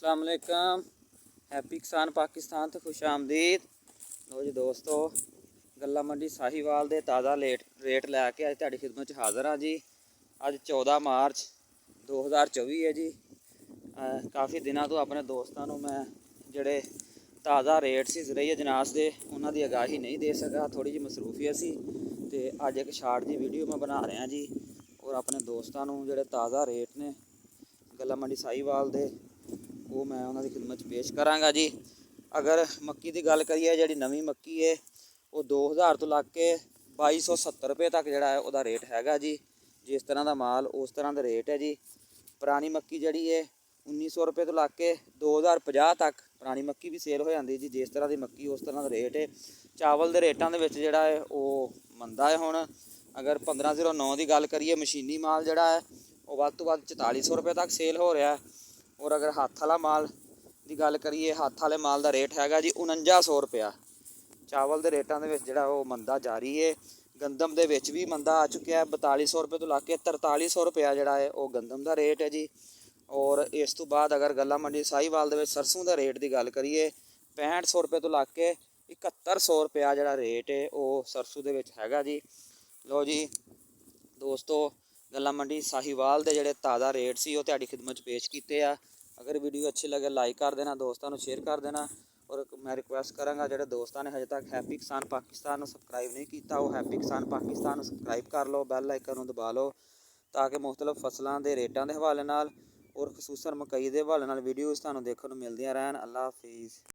अस्सलाम वालेकुम। हैप्पी किसान पाकिस्तान तो खुश आमदीद। लो जी दोस्तों, गल्ला मंडी साहिवाल दे ताज़ा रेट लैके अज तुहाडी खिदमत च हाज़र हाँ जी। अज 14 मार्च 2024 है जी। काफ़ी दिनों तो अपने दोस्तों को मैं जोड़े ताज़ा रेट सी ज़रिए जनास दे उन्हों की आगाही नहीं दे सका, थोड़ी जी मसरूफियत सी। तो अज एक शार्ट जी वीडियो मैं बना रहा जी और अपने दोस्तों को जोड़े ताज़ा रेट ने गल्ला मंडी साहिवाल दे वो मैं उन्होंने खिदमत पेश कराँगा जी। अगर मक्की की गल करिए, जी नवी मक्की है वो 2000 तो लग के 2270 रुपये तक जोड़ा है वह रेट हैगा जी। जिस तरह का माल उस तरह का रेट है जी। पुरानी मक्की जी है 1900 रुपये तो लग के 2050 तक पुरानी मक्की भी सेल हो जाती जी। जिस तरह की मक्की उस तरह का रेट है। चावल के रेटों के जोड़ा है वो मंदा है। हुण अगर 1509 की गल करिए, मशीनी माल जोड़ा है वो वध तो वध 4400 रुपये तक सेल हो रहा है। और अगर हत्थ वाला माल की गल करिए, हत्थ वाले माल का रेट हैगा जी 4900 रुपया। चावल के रेटों के जोड़ा वो मंदा जारी है। गंदम के भी मंदा आ चुका है, 4200 रुपये तो लग के 4300 रुपया जोड़ा है वो गंदम का रेट है जी। और इस तो बाद अगर गल्ला मंडी साहिवाल के सरसों के रेट की गल करिए, 6500 रुपये तो लग के 7100 रुपया जोड़ा रेट है वो सरसों के हैगा जी। लो जी दोस्तों, गल्ला मंडी साहिवाल के जोड़े ताज़ा रेट से वो तुहाडी खिदमत पेश किए आ। अगर वीडियो अच्छी लगे लाइक कर देना, दोस्तों को शेयर कर देना। और मैं रिक्वेस्ट कराँगा जोड़े दोस्तों ने हजे तक हैप्पी किसान पाकिस्तान सबसक्राइब नहीं किया, वो हैप्पी किसान पाकिस्तान सबसक्राइब कर लो, बैल आइकन दबा लो ताकि मुख्तलिफ फसलों के रेटों के हवाले नाल और खसूसन मकई के हवाले नाल वीडियोज़ तुहानूं देखने को मिलदियां रहन। अल्लाह हाफिज़।